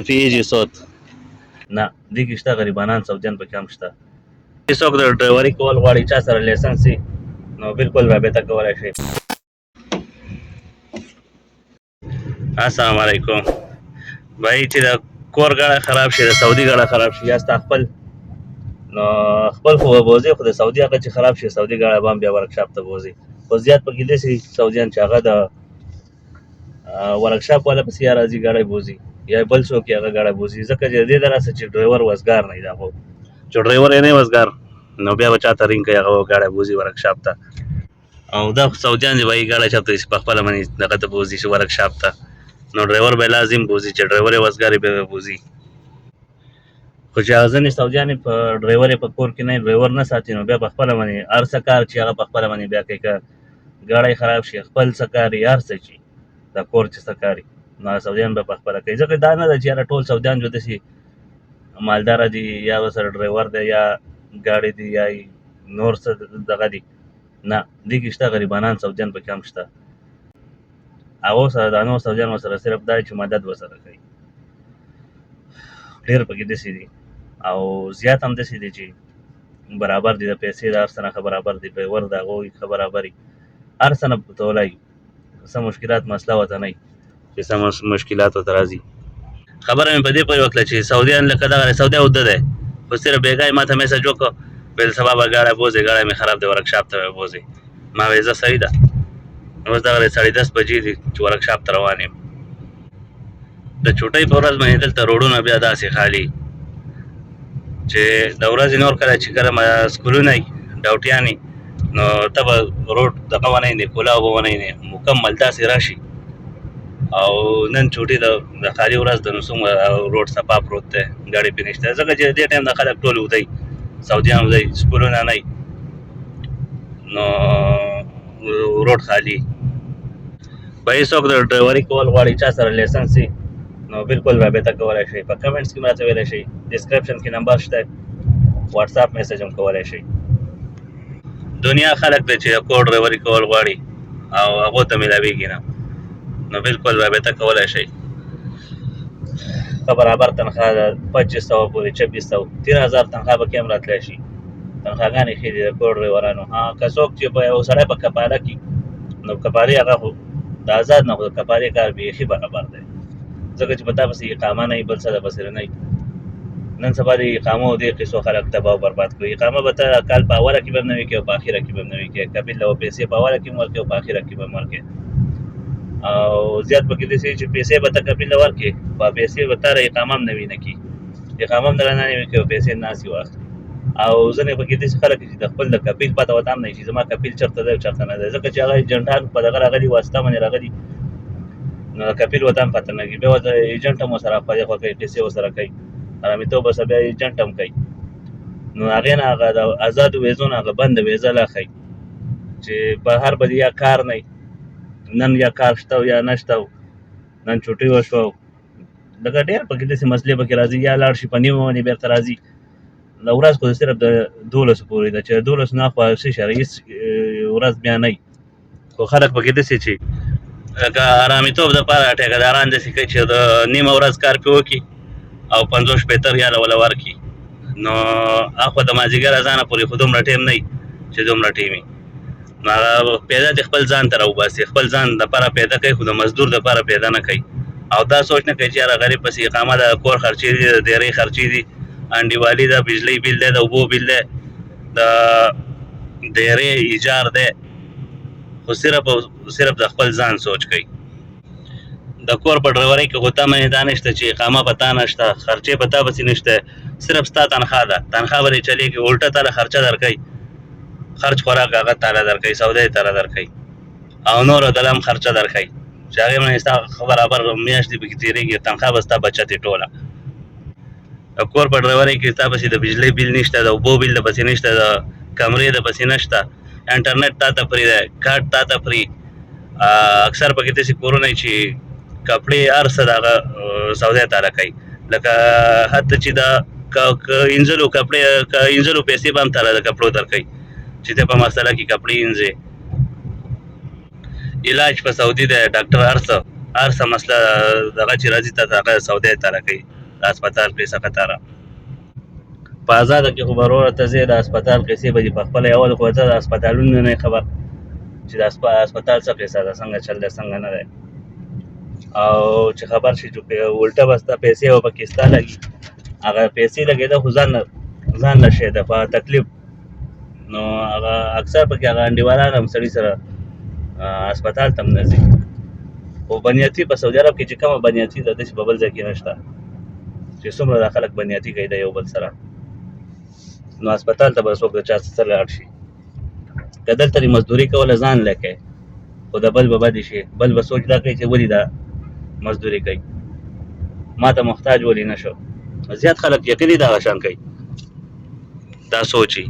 پیږي صوت نه دې کې شته غریبانان سعودیان پکې هم شته. څوک د ډرایوري کول غواړي چا سره لایسنس وي نو بالکل رابطه کولی شي. السلام علیکم بھائی. چې د کور ګاډه خراب شي د سعودي ګاډه خراب شي یا ستا خپل نو خپل خو به بوځې خو د سعودي هغه چې خراب شي سعودي ګاډه به هم بیا ورکشاپ ته بوځي. خو زیات پکې داسې سعودیان چې هغه د ورکشاپ والا پسې یا راځي ګاډی بوځي یا بل څوک یې هغه ګاډی بوځي ځکه چې د دې دراسه چې ډرایور وزګار نه وي. دا خو چې ډرایور یې نه وزګار نو بیا به چاته رینګ کوي هغه ګاډی بوځي ورکشاپ ته. او دا خو سعودیان دي وایي ګاډی چاته په خپله باندې دغه ته بوځي چې ورکشاپ ته نو ډرایور به لازم بوځي چې ډرایور یې وزګار بیا به بوځي. خو چې هغه ځینې سعودیان یې په ډرایور یې په کور کې نه ډرایور نه ساتي نو بیا په خپله باندې هر څه کار چې هغه په خپله باندې بیا کوي. که ګاډی خراب شي خپل څه کار یې هر څه چې دا کور چې څه کار نو سعودیان به په خپله کوي. ځکه دا نه ده چې یاره ټول سعودیان جو داسې مالداره دي یا ورسره ډرایور دی یا ګاډی دی یا نور څه دغه دي نه دې کې شته غریبانان سعودیان پکې هم شته. هغو سره دا نور سعودیان ورسره صرف دا چې مدد ورسره کوي. ډېر پکې داسې دي او زیات هم داسې دي چې برابر دي د پیسې د هر څه نه ښه برابر دي ډرایور د هغوی ښه برابر وي هر څه نه پتولی څه مشکلات مسله ورته نه وي چې څه مشکلات ورته راځي. خبره مې په دې پورې وکړه چې سعودیان لکه دغه سعودي اوده دی خو صرف بېګا یې ما ته میسج وکړو ویل سبا به ګاډی بوځې ګاډی مې خراب دی ورکشاپ ته به بوځې. ما ویل زه صحیح ده اوس دغه 10:30 بجې دي چې ورکشاپ ته روان یم. د چوټۍ په ورځ باندې دلته روډونه بیا داسې خالي چې د ورځې نور کله چې کله سکولونه وي ډاوټیان وي نو ته به روډ دغه ونه وینې کولاو به ونه وینې مکمل داسې راشي. او نن چوټي د خالي ورځ د نو څومره روډ صفا پروت دی ګاډي پې نشته ځکه چې دې ټایم د خلک ټول ودی سعودیان ودی سکولونه نه وي نو روډ خالي. به څوک د ډرایوري کول غواړي چا سره لایسنس وي نو بالکل رابطه کولی شئ. په کمنټس کې ماته ویلی شئ. ډسکرپشن کې نمبر شته واتساپ میسج هم کولی شئ. دنیا خلک دی چې د کور ډرایوري کول غواړي او هغو ته میلاویږي نه نو بالکل رابطه کولی شئ. ښه برابر تنخواه ده 2500 پورې 2600 3000 تنخواه به کې هم راتلی شي. تنخواهګانې ښې دي د کور ډرایورانو. که څوک چې په یو سړی په کفاله کي نو کفالې هغه خو د آزاد نه خو د کفالې کار بیخي برابر دی ځکه چې په تا پسې اقامه نه وي بل څه د پسې نه وي. نن سبا د اقامو دې قصو خلک تباه او برباد کړي. اقامه به ته کال په اوله کې به هم نه وي کوې او په اخره کې به هم نه وي کوې. کفیل له پیسې په اوله کې هم ورکوې او په اخره کې به هم ورکوې او زیات پکې داسې چې پیسې به ته کفیل له ورکوې په پیسې به تا اقامه هم نه وي نه کي اقامه هم درنه نه وي کوې او پیسې ناستې واخلي. او ځینې پکې داسې خلک چې د خپل د کفیل پته ورته هم نه وي چې زما کفیل چېرته دی او چېرته نه دی ځکه چې هغه ایجنټان په دغه راغلي واسطه باندې راغلي نو د کفیل ورته هم پته نه لګي. بیا ورته ایجنټ هم ورسره خواږه خوا کوي پیسې ورسره کوي حرامیتوب ورسره بیا ایجنټ هم کوي نو هغې نه هغه د ازادو ویزو نه هغه بنده ویزه لا ښایي چې بهر به یا کار نه نن یا کار شته او یا نشته نن چوټۍ وشوه لکه ډېر پکې داسې مسلې پکې راځي یا لاړ شي په نیمه باندې بېرته راځي. د ورځ خو صرف د 12 پورې ده چې د 12 نه خوا څه شی هېڅ ورځ بیا نه وي خو خلک پکې داسې چې لکه حرامیتوب دپاره ټیکهداران داسې کوي چې د نیمه ورځ کار پرې وکړي او 50-70 ریاله وله ورکړي نو هغه د مازدیګر اذانه پورې خو دومره ټیم نه وي چې دومره ټیم وي نو هغه پیدا د خپل ځان ته راوباسي خپل ځان دپاره پیدا کوي خو د مزدور دپاره پیدا نه کوي او دا سوچ نه کوي چې یاره غریب پسې اقامه ده کور خرچې دي د دیرۍ خرچې دي انډیوالي ده بجلۍ بیل دی د اوبو بیل دی د دیرې ایجار دی خو صرف د خپل ځان سوچ کوي. د کور په ډرایورۍ کې خو تا باندې دا نشته چې اقامه په تا نشته خرچې په تا پسې نشته صرف ستا تنخواه ده تنخواه به دې چلېږي الټه تاله خرچه درکوي خرچ خوراک هغه تاله درکوي سودا یې تاله درکوي او نوره دله هم خرچه درکوي چې هغې باندې ستا ښه برابر میاشت دې پکې تېرېږي تنخواه به ستا بچت یې ټوله. د کور په ډرایورۍ کې ستا پسې د بجلۍ بیل نشته د اوبو بیل د پسې نشته د کمرې د پسې نشته انټرنیټ تا ته فری دی کارت تا ته فری اکثر پکې داسې کورونه چې کپړې هر څه د هغه سودا تاله کوي لکه حتی چې د انځلو کپړې که انځلو پیسې به هم تاله د کپړو درکوي چې ته په مسله کې کپړې انځې علاج په سعودي دی ډاکټر هر څه هر څه مسله دغه چې راځي ته هغه سودا تاره کوي د هسپتال پیسه کتاره په آزاده کې خو به وروره ته ځې د هسپتال پیسې به دې په خپله اول خو ته د هسپتالونو نه خبر چې د هسپتال څه پیسه ده څنګه چل دی څنګه نه دی او چې خبر شي چې الټه به ستا پیسې او پکې ستا لګي هغه پیسې لګېده خو ځان له شی ده په تکلیف نو هغه اکثر پکې هغه انډیوالان هم سړي سره هسپتال ته هم نه ځي خو بنیاتي په سعودي عرب کې چې کومه بنیاتي ده داسې په بل ځای کې نشته چې څومره دا خلک بنیاتي کوي د یو بل سره نو هسپتال ته به څوک د چا سره لاړ شي که دلته دې مزدوري کوله ځان لکې خو د بل به بدې شي بل به سوچ دا کوي چې ولې دا مزدوري کوي ما ته محتاج ولې نه شو زیات خلک یقیني دغه شان کوي دا سوچي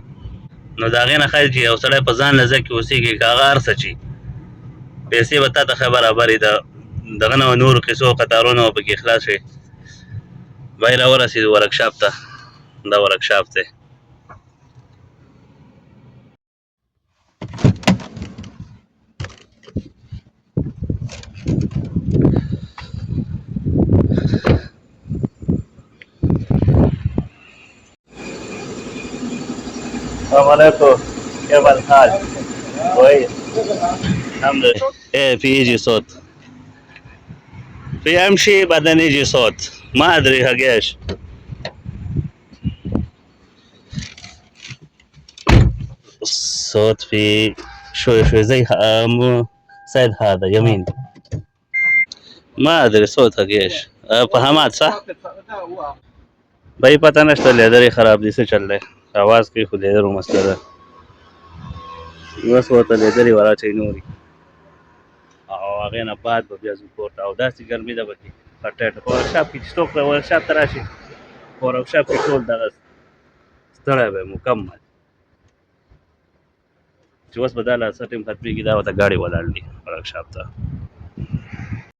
نو د هغې نه ښایي چې یو سړی په ځان لزه کې اوسېږي که هغه هر څه چي پیسې به تا ته ښه برابرې د دغه نه نورو قصو قطارونه به پکې خلاص شي بای راورسېدو ورکشاپ ته دا ورکشاپ دی السلام عليكم كيف الحال؟ كويس الحمد لله ايه في يجي صوت في امشي بعدين يجي صوت ما ادري حق ايش الصوت في شوي زي مو سيد هذا يمين ما ادري صوت حق ايش فهمات صح؟ भाई पता नشته لیدر یې خراب دي څه چل دی आवाज کوي خو لیدر مسله ده بس ورته لیدر یې وراچوي نورې او هغې نه بعد به بیا ځو کور ته او داسې ګرمي ده پکې خټیټه په ورکشاپ کې چې څوک ورکشاپ ته راشي په ورکشاپ کې ټول دغه ستړی به مکمل چې اوس به دا لا څه ټایم ختمېږي دا ورته ګاډي ولاړ دي ورکشاپ ته